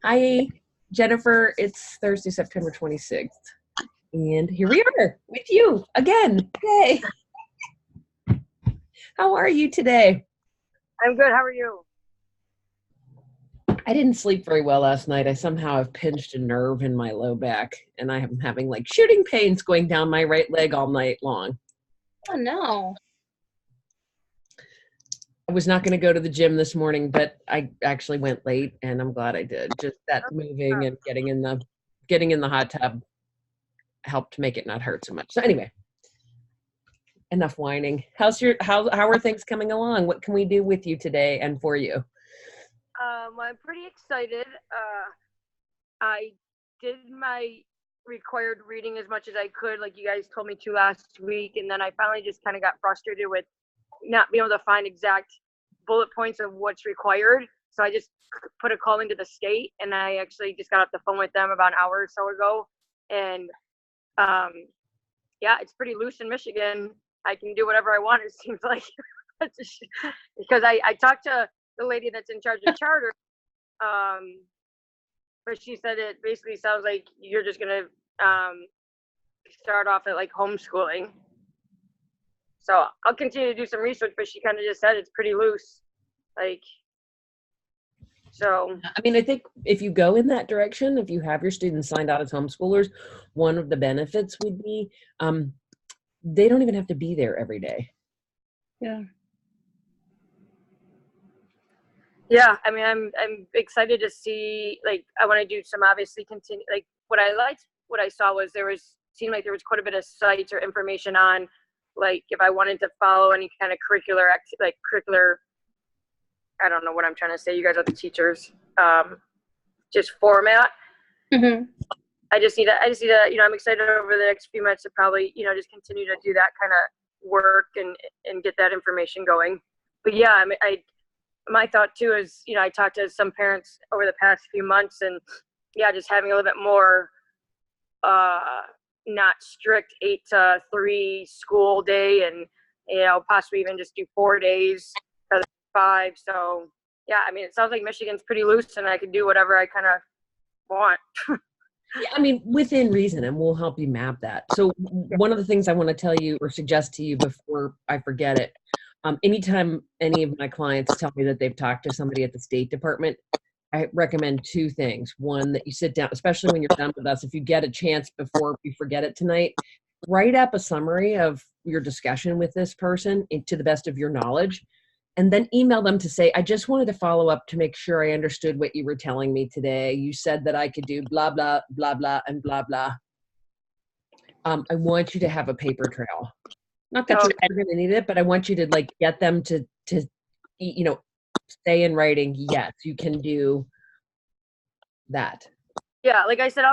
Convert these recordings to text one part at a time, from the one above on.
Hi, Jennifer. It's Thursday, September 26th. And here we are with you again. Yay. How are you today? I'm good. How are you? I didn't sleep very well last night. I somehow have pinched a nerve in my low back, and I am having like shooting pains going down my right leg all night long. Oh, no. I was not going to go to the gym this morning, but I actually went late, and I'm glad I did. Just that moving and getting in the hot tub helped make it not hurt so much. So anyway, enough whining. How are things coming along? What can we do with you today and for you? I'm pretty excited. I did my required reading as much as I could, like you guys told me to last week, and then I finally just kind of got frustrated with not being able to find exact bullet points of what's required. So I just put a call into the state, and I actually just got off the phone with them about an hour or so ago. And yeah, it's pretty loose in Michigan. I can do whatever I want, it seems like. Because I talked to the lady that's in charge of charter, but she said it basically sounds like you're just gonna start off at like homeschooling. So I'll continue to do some research, but she kind of just said it's pretty loose. Like, so. I mean, I think if you go in that direction, if you have your students signed out as homeschoolers, one of the benefits would be they don't even have to be there every day. Yeah. Yeah, I mean, I'm excited to see. Like, I want to do some obviously continue. Like, what I saw was seemed like there was quite a bit of sites or information on, like, if I wanted to follow any kind of curricular. I don't know what I'm trying to say. You guys are the teachers. Just format. Mm-hmm. I just need to, I'm excited over the next few months to probably, just continue to do that kind of work and get that information going. But yeah, I mean, my thought too is, I talked to some parents over the past few months, and yeah, just having a little bit more, not strict 8 to 3 school day, and possibly even just do 4 days rather than 5. So yeah, I mean, it sounds like Michigan's pretty loose, and I can do whatever I kind of want. Yeah, I mean, within reason, and we'll help you map that. So one of the things I want to tell you or suggest to you before I forget it, anytime any of my clients tell me that they've talked to somebody at the State Department, I recommend 2 things. One, that you sit down, especially when you're done with us, if you get a chance before we forget it tonight, write up a summary of your discussion with this person to the best of your knowledge, and then email them to say, I just wanted to follow up to make sure I understood what you were telling me today. You said that I could do blah, blah, blah, blah, and blah, blah. I want you to have a paper trail. Not that you're ever going to need it, but I want you to like get them to say in writing, yes, you can do that. Yeah, like I said,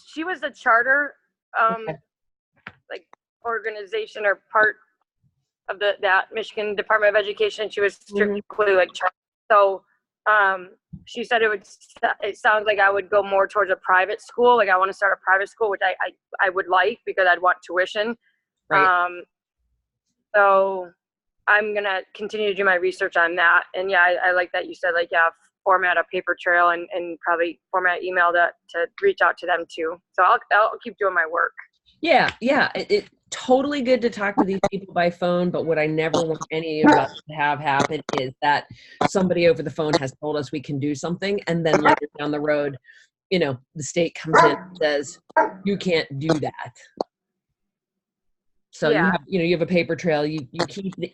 she was the charter, like organization or part of that Michigan Department of Education. She was strictly like charter. So she said it sounds like I would go more towards a private school. Like I want to start a private school, which I would like, because I'd want tuition. Right. So I'm going to continue to do my research on that. And yeah, I like that you said, like, yeah, format a paper trail and probably format email to reach out to them too. So I'll keep doing my work. Yeah. It totally good to talk to these people by phone, but what I never want any of us to have happen is that somebody over the phone has told us we can do something, and then later down the road, the state comes in and says, you can't do that. So yeah. you have a paper trail, you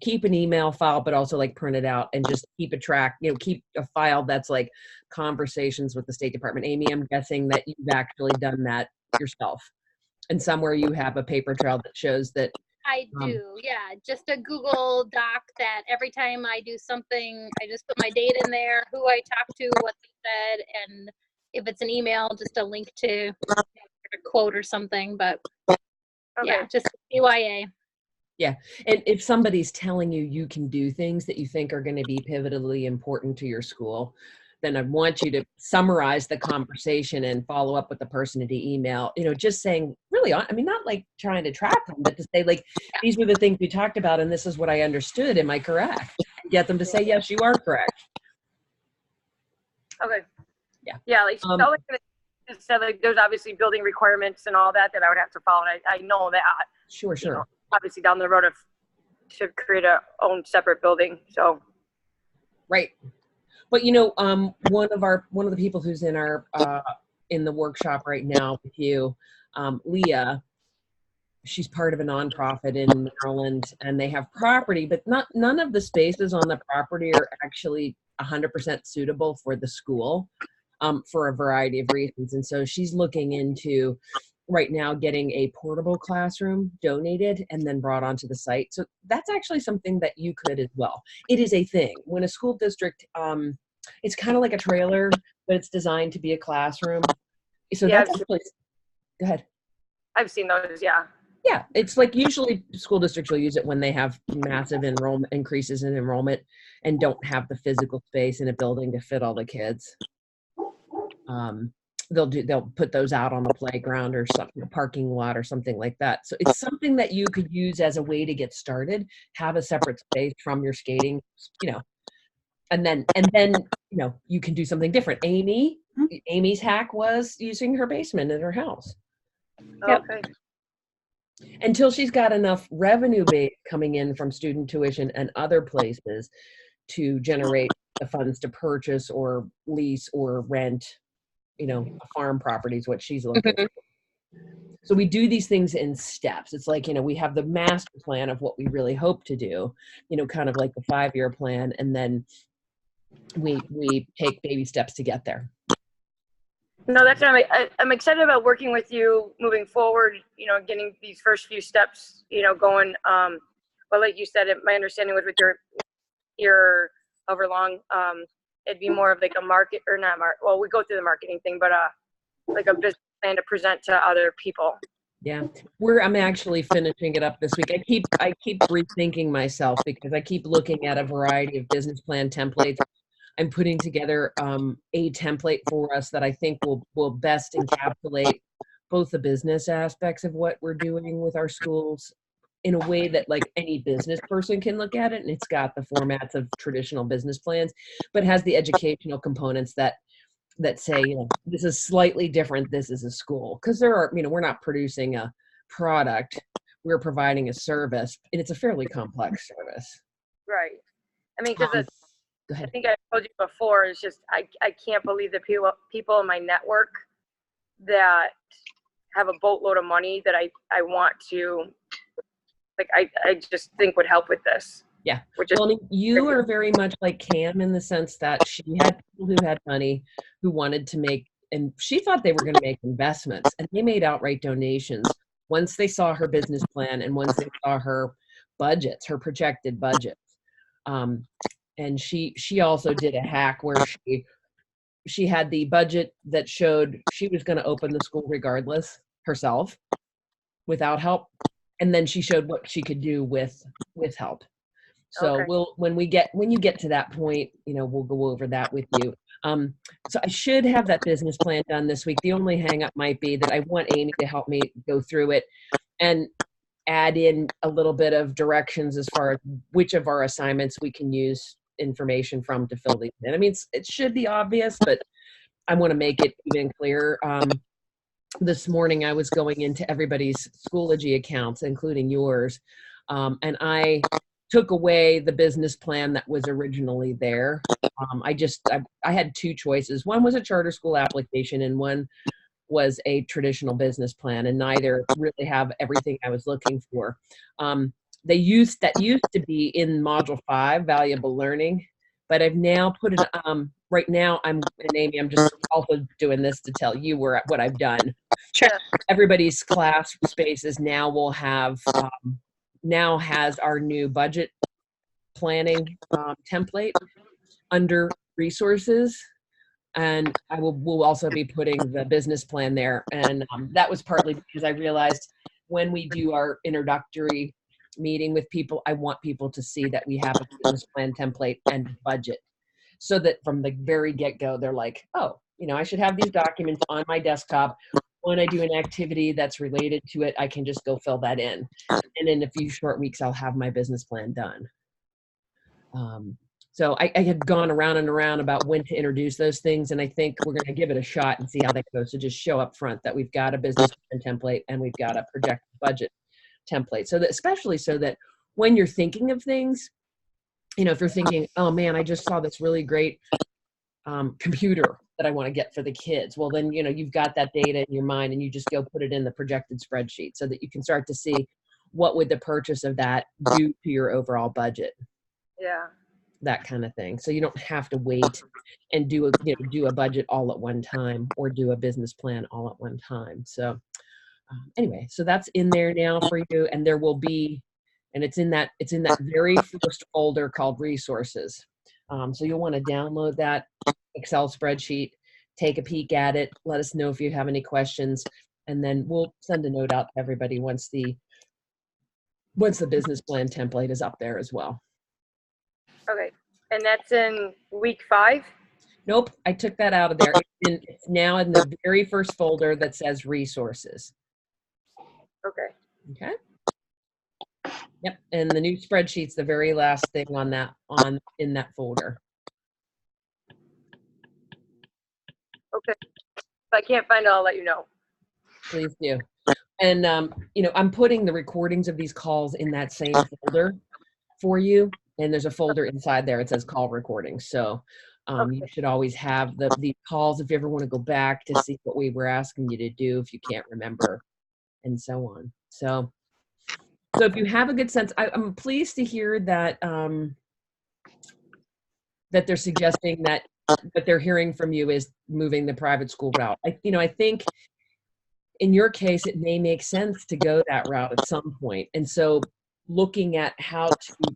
keep an email file, but also like print it out and just keep a track, keep a file that's like conversations with the State Department. Amy, I'm guessing that you've actually done that yourself, and somewhere you have a paper trail that shows that. I do, yeah. Just a Google Doc that every time I do something, I just put my date in there, who I talked to, what they said, and if it's an email, just a link to a quote or something. But yeah, just CYA. Yeah, and if somebody's telling you can do things that you think are going to be pivotally important to your school, then I want you to summarize the conversation and follow up with the person in the email, just saying really, I mean, not like trying to trap them, but to say like, these were the things we talked about and this is what I understood. Am I correct? Get them to say, yes, you are correct. Okay. Yeah. Yeah, like, said, like, there's obviously building requirements and all that I would have to follow. And I know that, Sure, you know, sure. obviously down the road to create a own separate building. So. Right. But one of the people who's in our in the workshop right now with you, Leah, she's part of a nonprofit in Maryland, and they have property, but none of the spaces on the property are actually 100% suitable for the school, for a variety of reasons. And so she's looking into right now getting a portable classroom donated and then brought onto the site. So that's actually something that you could as well. It is a thing when a school district, it's kind of like a trailer, but it's designed to be a classroom. So Yeah, that's actually, go ahead. I've seen those. Yeah. Yeah, it's like usually school districts will use it when they have massive enrollment increases in enrollment and don't have the physical space in a building to fit all the kids. They'll put those out on the playground or something, a parking lot or something like that. So it's something that you could use as a way to get started, have a separate space from your skating, and then you can do something different. Amy's hack was using her basement in her house. Okay. Until she's got enough revenue base coming in from student tuition and other places to generate the funds to purchase or lease or rent, a farm property is what she's looking for. So we do these things in steps. It's like, we have the master plan of what we really hope to do, kind of like the 5-year plan, and then we take baby steps to get there. No, that's what I'm excited about working with you moving forward, getting these first few steps, going. But like you said, my understanding was with your however long, it'd be more of like a market or not well, we go through the marketing thing, but like a business plan to present to other people. Yeah, I'm actually finishing it up this week. I keep rethinking myself because I keep looking at a variety of business plan templates. I'm putting together a template for us that I think will best encapsulate both the business aspects of what we're doing with our schools in a way that like any business person can look at it, and it's got the formats of traditional business plans, but has the educational components that say, this is slightly different. This is a school, because we're not producing a product, we're providing a service, and it's a fairly complex service. Right. I mean, because Go ahead. I think I told you before, it's just I can't believe the people in my network that have a boatload of money that I want to, like, I just think would help with this. Yeah. Well, you are very much like Cam in the sense that she had people who had money who wanted to make, and she thought they were going to make investments, and they made outright donations once they saw her business plan and once they saw her budgets, her projected budgets. And she also did a hack where she had the budget that showed she was going to open the school regardless herself without help, and then she showed what she could do with help. So Okay. when you get to that point, we'll go over that with you. So I should have that business plan done this week. The only hang up might be that I want Amy to help me go through it and add in a little bit of directions as far as which of our assignments we can use information from to fill these in. I mean, it should be obvious, but I want to make it even clearer. This morning I was going into everybody's Schoology accounts, including yours, and I took away the business plan that was originally there. I had two choices. One was a charter school application and one was a traditional business plan, and neither really have everything I was looking for. That used to be in module 5, valuable learning, but I've now put it, right now and Amy, I'm just also doing this to tell you what I've done. Sure. Everybody's class spaces now will have, now has our new budget planning template under resources. And we'll also be putting the business plan there. And that was partly because I realized when we do our introductory meeting with people, I want people to see that we have a business plan template and budget, so that from the very get-go, they're like, oh, I should have these documents on my desktop. When I do an activity that's related to it, I can just go fill that in. And in a few short weeks, I'll have my business plan done. So I had gone around and around about when to introduce those things, and I think we're going to give it a shot and see how that goes. So just show up front that we've got a business plan template and we've got a projected budget template. So that, especially so that when you're thinking of things, you know, if you're thinking, oh man, I just saw this really great computer that I want to get for the kids. Well, then, you know, you've got that data in your mind and you just go put it in the projected spreadsheet so that you can start to see what would the purchase of that do to your overall budget. Yeah. That kind of thing. So you don't have to wait and do a budget all at one time or do a business plan all at one time. So anyway, so that's in there now for you, and there will be, and it's in that very first folder called resources. So you'll want to download that Excel spreadsheet, take a peek at it, let us know if you have any questions, and then we'll send a note out to everybody once the business plan template is up there as well. Okay. And that's in week 5? Nope, I took that out of there. It's now in the very first folder that says resources. Okay. Okay. Yep, and the new spreadsheet's the very last thing in that folder. Okay. If I can't find it, I'll let you know. Please do. And you know, I'm putting the recordings of these calls in that same folder for you. And there's a folder inside there. It says call recordings. So you should always have the calls if you ever want to go back to see what we were asking you to do if you can't remember, and so on. So if you have a good sense, I'm pleased to hear that that they're suggesting that what they're hearing from you is moving the private school route. I think in your case, it may make sense to go that route at some point. And so looking at how to,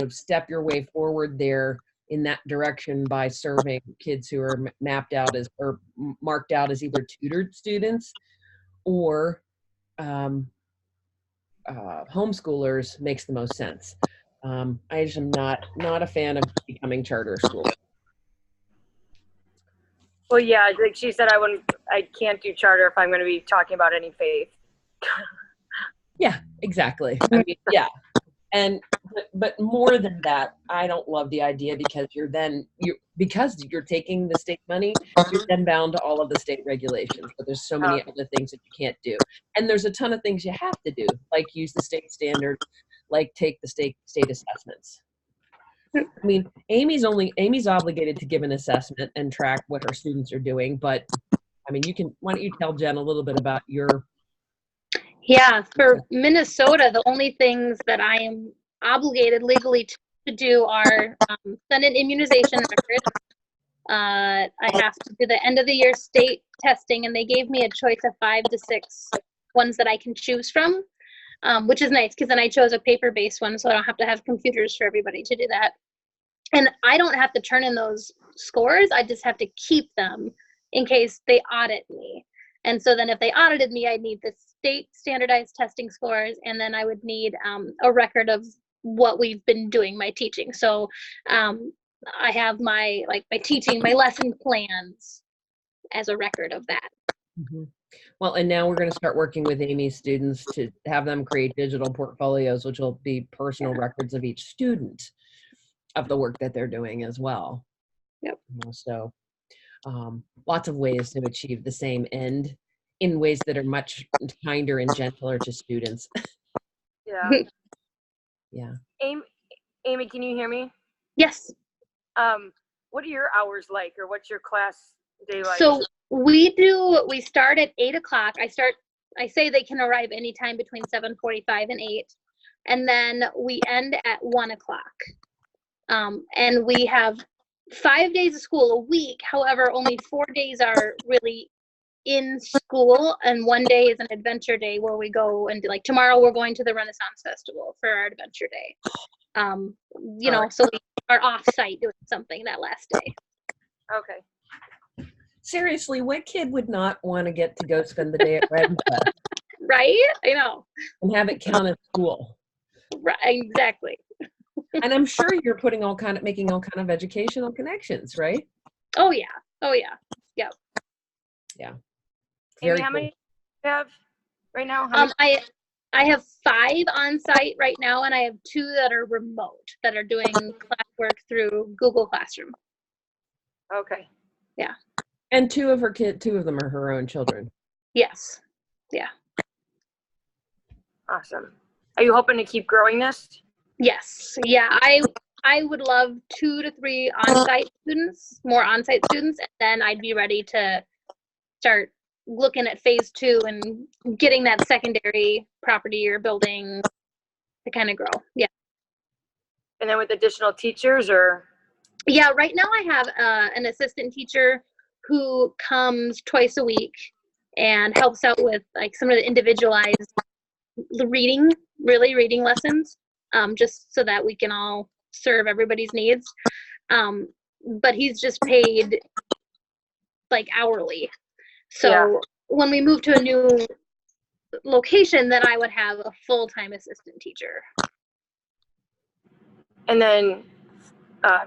step your way forward there in that direction by serving kids who are mapped out as, or marked out as either tutored students or homeschoolers makes the most sense. I just am not a fan of becoming charter school. Well, yeah, like she said, I can't do charter if I'm going to be talking about any faith. Yeah, exactly. I mean, yeah. And, but more than that, I don't love the idea because because you're taking the state money, you're then bound to all of the state regulations, but there's so many other things that you can't do. And there's a ton of things you have to do, like use the state standards, like take the state assessments. I mean, Amy's obligated to give an assessment and track what her students are doing, but I mean, why don't you tell Jen a little bit about your. Yeah, for Minnesota, the only things that I am obligated legally to do are send an immunization record. I have to do the end of the year state testing, and they gave me a choice of 5 to 6 ones that I can choose from, which is nice because then I chose a paper-based one, so I don't have to have computers for everybody to do that. And I don't have to turn in those scores. I just have to keep them in case they audit me. And so then if they audited me, I'd need the state standardized testing scores, and then I would need a record of what we've been doing, my teaching. So I have my teaching, my lesson plans as a record of that. Mm-hmm. Well, and now we're going to start working with Amy's students to have them create digital portfolios, which will be personal records of each student of the work that they're doing as well. Yep. So lots of ways to achieve the same end in ways that are much kinder and gentler to students. Yeah. Yeah. Amy, can you hear me? Yes. What are your hours like, or what's your class day like? So we start at 8 o'clock. I say they can arrive anytime between 7:45 and 8. And then we end at 1 o'clock. And we have 5 days of school a week. However, only 4 days are really in school, and 1 day is an adventure day where we go and like tomorrow we're going to the Renaissance Festival for our adventure day. So we are off site doing something that last day. Okay. Seriously, what kid would not want to get to go spend the day at Red Fest? Right? I know. And have it count as school. Right, exactly. And I'm sure you're making all kind of educational connections, right? Oh yeah. Yep. Yeah. Amy, how many do you have right now? I have 5 on site right now, and I have 2 that are remote that are doing classwork through Google Classroom. Okay. Yeah. And 2 of them are her own children. Yes. Yeah. Awesome. Are you hoping to keep growing this? Yes. Yeah. I would love 2 to 3 on-site students, more on-site students, and then I'd be ready to start looking at phase 2 and getting that secondary property or building to kind of grow. Yeah. And then with additional teachers, or? Yeah. Right now I have an assistant teacher who comes twice a week and helps out with like some of the individualized reading lessons, just so that we can all serve everybody's needs. But he's just paid like hourly. So Yeah. when we move to a new location, then I would have a full-time assistant teacher. And then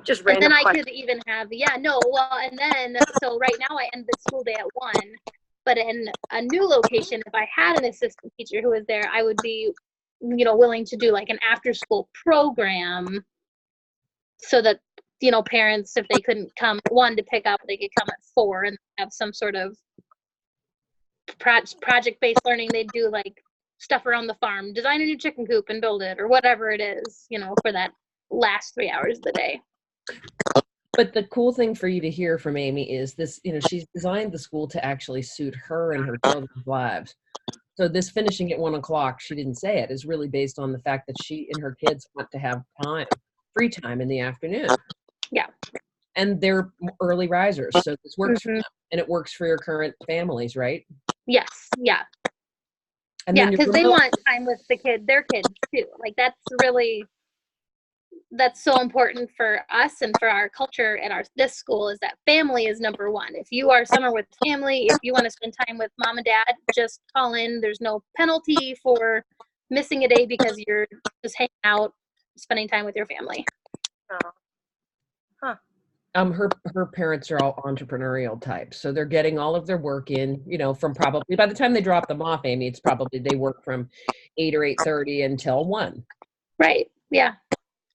just And random then I questions. could even have, and then, so right now I end the school day at 1, but in a new location, if I had an assistant teacher who was there, I would be, willing to do like an after-school program so that, parents, if they couldn't come at 1 to pick up, they could come at 4 and have some sort of project-based learning. They'd do like stuff around the farm, design a new chicken coop and build it, or whatever it is, for that last 3 hours of the day. But the cool thing for you to hear from Amy is this, she's designed the school to actually suit her and her children's lives. So this finishing at 1 o'clock, she didn't say it, is really based on the fact that she and her kids want to have free time in the afternoon. Yeah. And they're early risers, so this works for them, and it works for your current families, right? Yes. Yeah. And yeah, then because they want time with their kids too. Like that's so important for us and for our culture at this school, is that family is number 1. If you are somewhere with family, if you want to spend time with mom and dad, just call in. There's no penalty for missing a day because you're just hanging out, spending time with your family. Oh. Huh. Her parents are all entrepreneurial types, so they're getting all of their work in, from probably by the time they drop them off, Amy, it's probably they work from 8 or 8:30 until 1. Right. Yeah.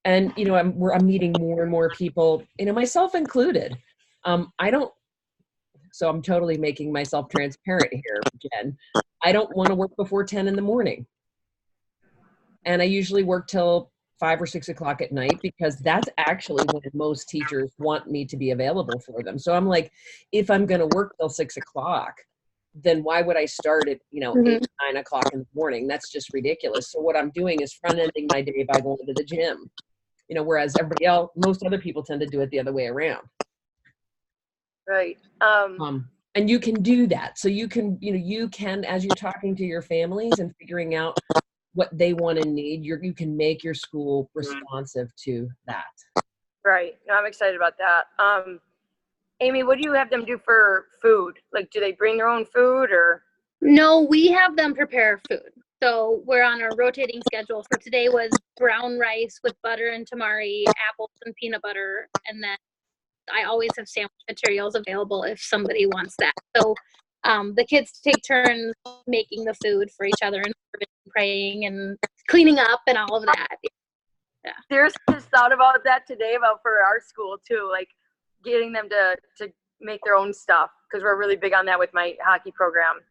And I'm meeting more and more people, myself included. So I'm totally making myself transparent here, Jen. I don't want to work before 10 in the morning, and I usually work till 5 or 6 o'clock at night, because that's actually when most teachers want me to be available for them. So I'm like, if I'm going to work till 6 o'clock, then why would I start at 8, 9 o'clock in the morning? That's just ridiculous. So what I'm doing is front-ending my day by going to the gym. Whereas everybody else, most other people tend to do it the other way around. Right. And you can do that. So you can, as you're talking to your families and figuring out what they want and need, you can make your school responsive to that. Right. No, I'm excited about that. Amy, what do you have them do for food? Like, do they bring their own food, or? No, we have them prepare food. So we're on a rotating schedule. For today was brown rice with butter and tamari, apples and peanut butter, and then I always have sandwich materials available if somebody wants that. So the kids take turns making the food for each other and praying and cleaning up and all of that. Yeah. Seriously, just thought about that today for our school too, like getting them to make their own stuff, because we're really big on that with my hockey program.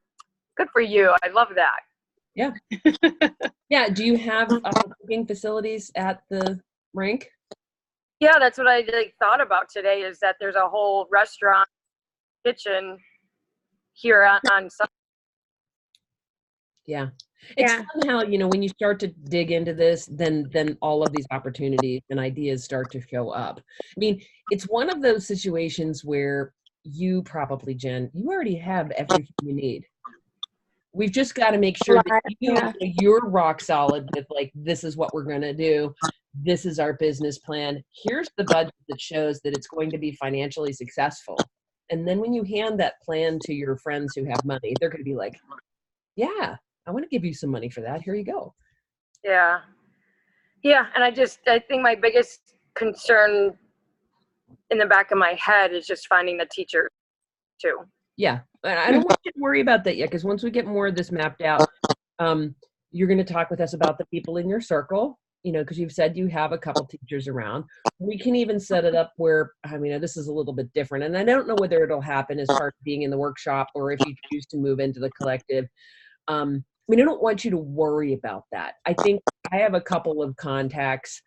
Good for you. I love that. Yeah. Yeah. Do you have cooking facilities at the rink? Yeah, that's what I thought about today, is that there's a whole restaurant kitchen here on Sunday. Yeah. It's fun how, when you start to dig into this, then all of these opportunities and ideas start to show up. I mean, it's one of those situations where you probably, Jen, you already have everything you need. We've just got to make sure that you're rock solid with this is what we're going to do. This is our business plan. Here's the budget that shows that it's going to be financially successful. And then when you hand that plan to your friends who have money, they're going to be like, yeah, I want to give you some money for that. Here you go. Yeah. Yeah. And I think my biggest concern in the back of my head is just finding the teacher too. Yeah. I don't want you to worry about that yet, because once we get more of this mapped out, You're going to talk with us about the people in your circle, because you've said you have a couple teachers around. We can even set it up where, this is a little bit different, and I don't know whether it'll happen as part of being in the workshop or if you choose to move into the collective. I don't want you to worry about that. I think I have a couple of contacts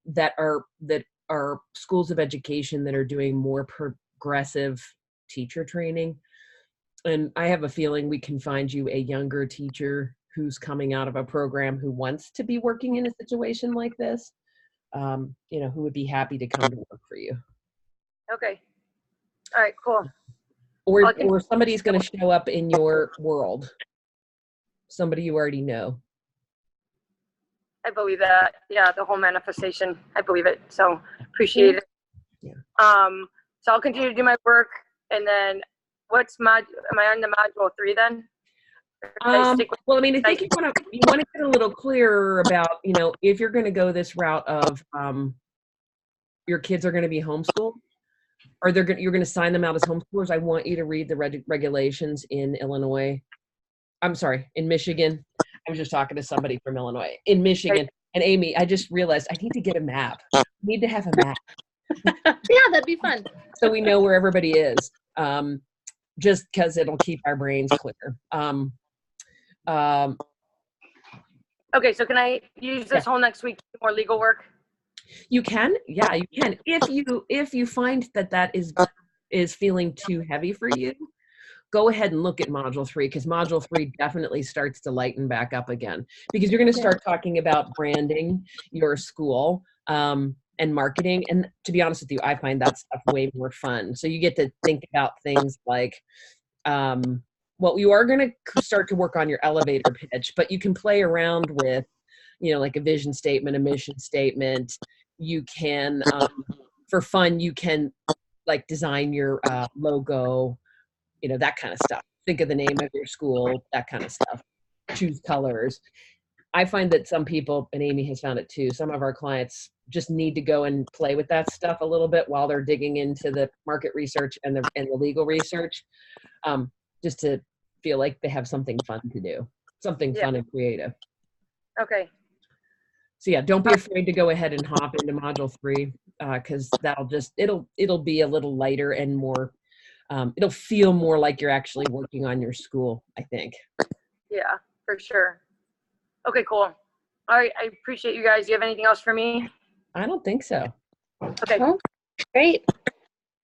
that are schools of education that are doing more progressive teacher training. And I have a feeling we can find you a younger teacher who's coming out of a program who wants to be working in a situation like this, who would be happy to come to work for you. Okay. All right, cool. Or somebody's going to show up in your world. Somebody you already know. I believe that. Yeah, the whole manifestation. I believe it. So appreciate it. Yeah. So I'll continue to do my work, and then am I on the module 3 then? I think you want to get a little clearer about, if you're going to go this route of your kids are going to be homeschooled, or you're going to sign them out as homeschoolers. I want you to read the regulations in Illinois. I'm sorry, in Michigan. I was just talking to somebody from Illinois. In Michigan. And Amy, I just realized I need to get a map. I need to have a map. Yeah, that'd be fun. So we know where everybody is. Just because it'll keep our brains clear. Okay, so can I use this whole next week to do more legal work? You can. Yeah, you can. If you find that is feeling too heavy for you, go ahead and look at module 3, because module 3 definitely starts to lighten back up again, because you're going to start talking about branding your school and marketing. And to be honest with you, I find that stuff way more fun. So you get to think about things like, you are going to start to work on your elevator pitch, but you can play around with, like a vision statement, a mission statement. You can, for fun, you can like design your logo, that kind of stuff. Think of the name of your school, that kind of stuff. Choose colors. I find that some people, and Amy has found it too, some of our clients just need to go and play with that stuff a little bit while they're digging into the market research and the legal research, just to feel like they have something fun to do, something fun and creative. Okay. So yeah, don't be afraid to go ahead and hop into module 3, because it'll be a little lighter and more. It'll feel more like you're actually working on your school, I think. Yeah, for sure. Okay, cool. All right, I appreciate you guys. Do you have anything else for me? I don't think so. Okay. Oh, great.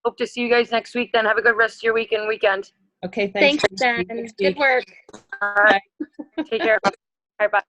Hope to see you guys next week then. Have a good rest of your week and weekend. Okay, thanks. Thanks, Jen. Good work. All right. Take care. Bye-bye.